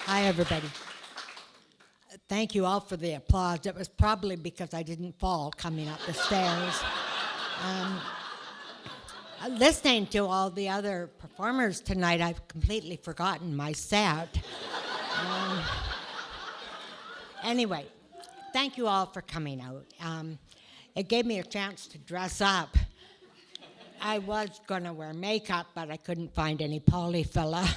Hi, everybody. Thank you all for the applause. It was probably because I didn't fall coming up the stairs. Listening to all the other performers tonight, I've completely forgotten my set. Anyway, thank you all for coming out. It gave me a chance to dress up. I was going to wear makeup, but I couldn't find any polyfil.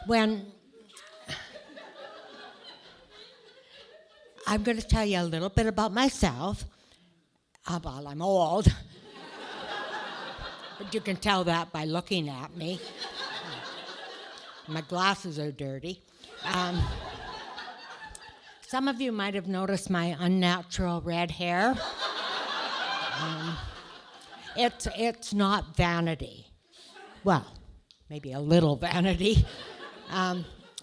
When I'm going to tell you a little bit about myself. Well, I'm old, but you can tell that by looking at me. My glasses are dirty. Some of you might have noticed my unnatural red hair. It's not vanity. Well, maybe a little vanity.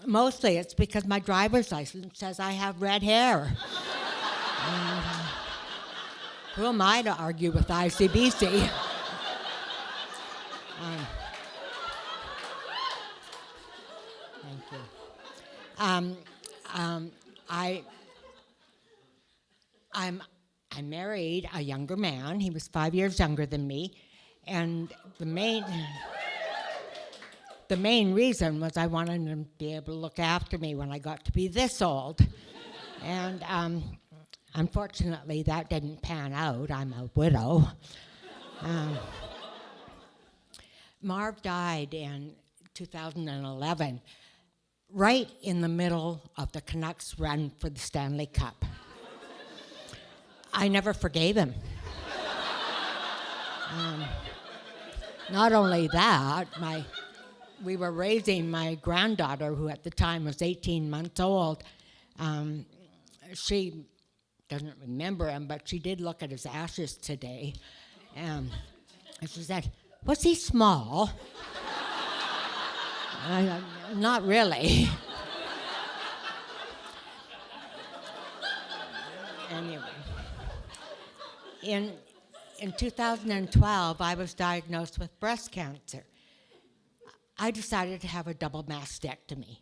Mostly it's because my driver's license says I have red hair. Who am I to argue with ICBC? Thank you. I married a younger man. He was 5 years younger than me, and the main reason was I wanted him to be able to look after me when I got to be this old. And unfortunately, that didn't pan out. I'm a widow. Marv died in 2011, right in the middle of the Canucks run for the Stanley Cup. I never forgave him. Not only that, we were raising my granddaughter, who at the time was 18 months old. She doesn't remember him, but she did look at his ashes today. And she said, "Was he small?" Not really. Anyway, in 2012, I was diagnosed with breast cancer. I decided to have a double mastectomy.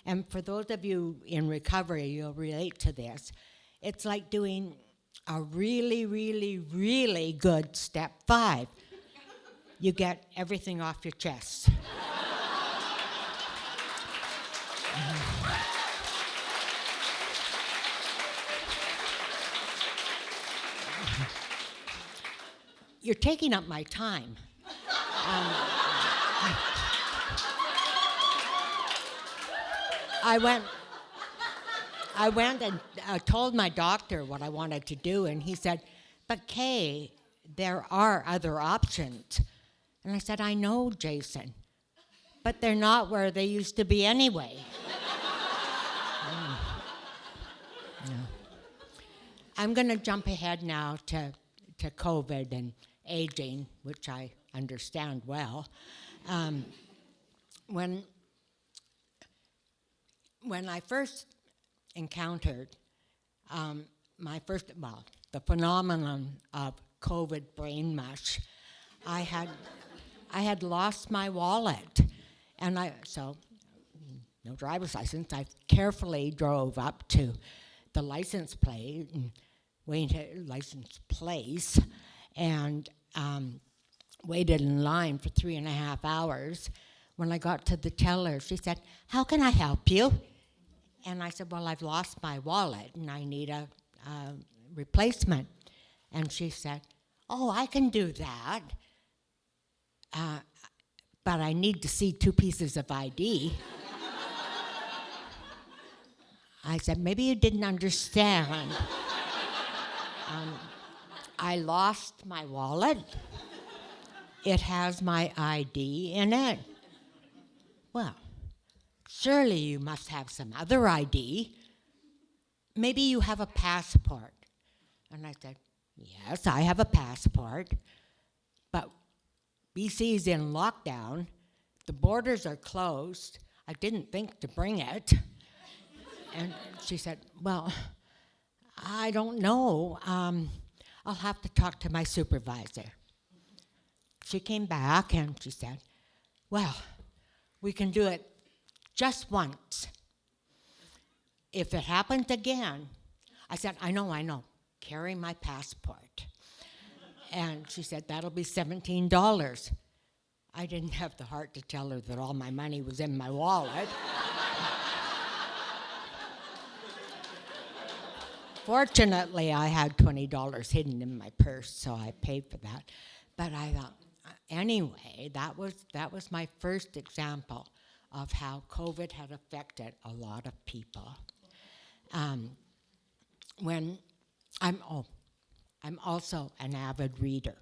And for those of you in recovery, you'll relate to this. It's like doing a really, really, really good step 5. You get everything off your chest. You're taking up my time. I went and told my doctor what I wanted to do, and he said, "But Kay, there are other options." And I said, "I know, Jason, but they're not where they used to be anyway." I'm going to jump ahead now to COVID and aging, which I understand well. When I first encountered the phenomenon of COVID brain mush, I had lost my wallet, and so no driver's license. I carefully drove up to the license plate and waited in line for 3.5 hours. When I got to the teller, she said, "How can I help you?" And I said, "Well, I've lost my wallet and I need a replacement." And she said, "Oh, I can do that, but I need to see 2 pieces of ID." I said, "Maybe you didn't understand. I lost my wallet. It has my ID in it." "Well, surely you must have some other ID. Maybe you have a passport." And I said, "Yes, I have a passport, but BC's in lockdown. The borders are closed. I didn't think to bring it. And she said, well, I don't know. I'll have to talk to my supervisor. She came back and she said, well, we can do it just once. If it happens again, I said, I know, carry my passport. And she said, that'll be $17. I didn't have the heart to tell her that all my money was in my wallet. Fortunately, I had $20 hidden in my purse, so I paid for that. But I thought, anyway, that was my first example of how COVID had affected a lot of people. When I'm also an avid reader.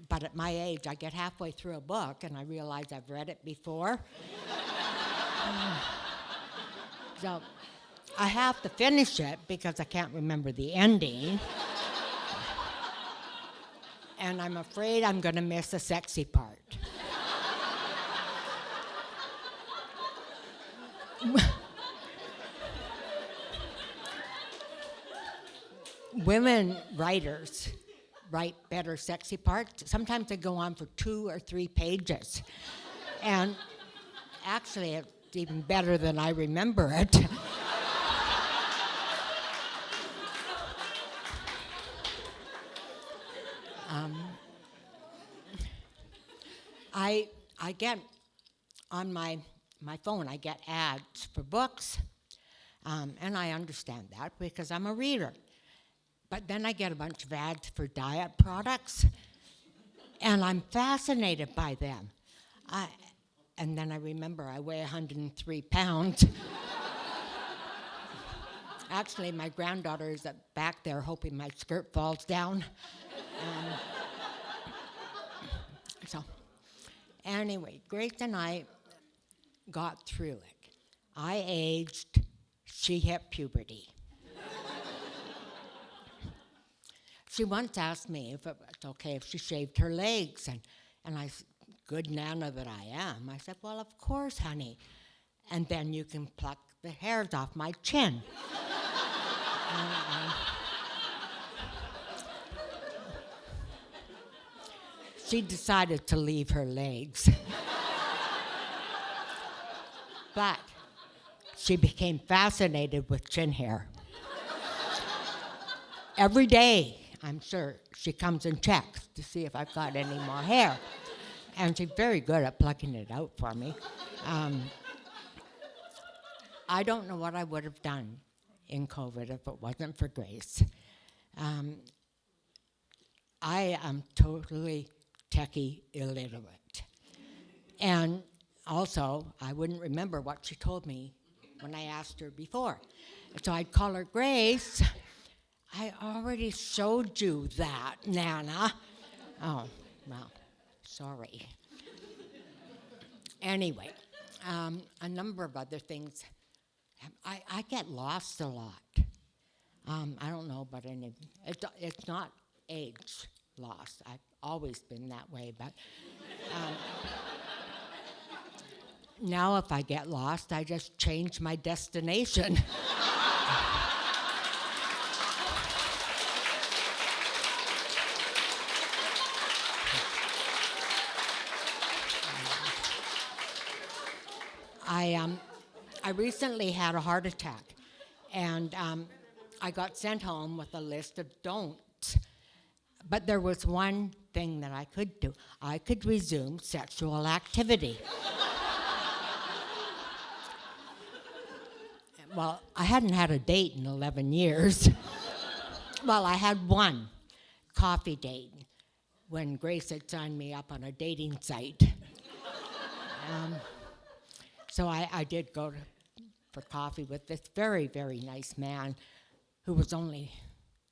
But at my age, I get halfway through a book and I realize I've read it before. So I have to finish it because I can't remember the ending. And I'm afraid I'm going to miss a sexy part. Women writers write better sexy parts. Sometimes they go on for 2 or 3 pages. And actually, it's even better than I remember it. I get on my phone, I get ads for books, and I understand that because I'm a reader. But then I get a bunch of ads for diet products, and I'm fascinated by them. And then I remember I weigh 103 pounds. Actually, my granddaughter is back there hoping my skirt falls down. So, anyway, Grace and I got through it. I aged, she hit puberty. She once asked me if it was okay if she shaved her legs, and I, good Nana that I am, I said, well, of course, honey. And then you can pluck the hairs off my chin. She decided to leave her legs. But she became fascinated with chin hair. Every day, I'm sure, she comes and checks to see if I've got any more hair. And she's very good at plucking it out for me. I don't know what I would have done in COVID if it wasn't for Grace. I am totally techie illiterate. And also, I wouldn't remember what she told me when I asked her before. So I'd call her, Grace, I already showed you that, Nana. Oh, well, sorry. Anyway, a number of other things. I get lost a lot. I don't know, but it's not age lost. I've always been that way, but now if I get lost, I just change my destination. I recently had a heart attack, and I got sent home with a list of don'ts. But there was one thing that I could do. I could resume sexual activity. Well, I hadn't had a date in 11 years. Well, I had one coffee date when Grace had signed me up on a dating site. So I did go for coffee with this very, very nice man who was only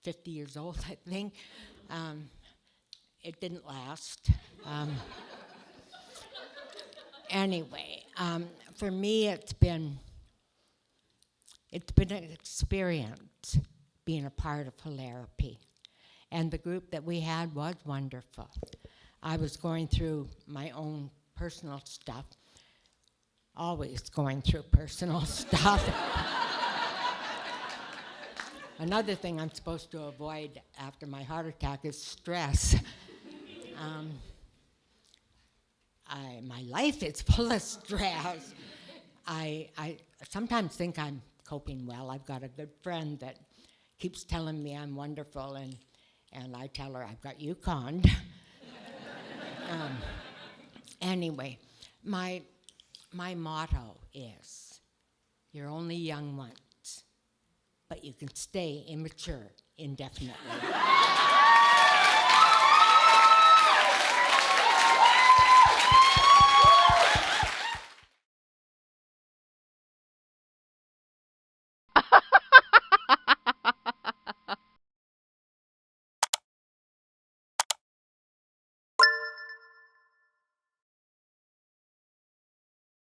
50 years old, I think. It didn't last. Anyway, for me, it's been an experience being a part of Hilarapy. And the group that we had was wonderful. I was going through my own personal stuff. always going through personal stuff. Another thing I'm supposed to avoid after my heart attack is stress. My life is full of stress. I sometimes think I'm coping well. I've got a good friend that keeps telling me I'm wonderful, and I tell her I've got you conned. Anyway, my motto is, you're only young once, but you can stay immature indefinitely.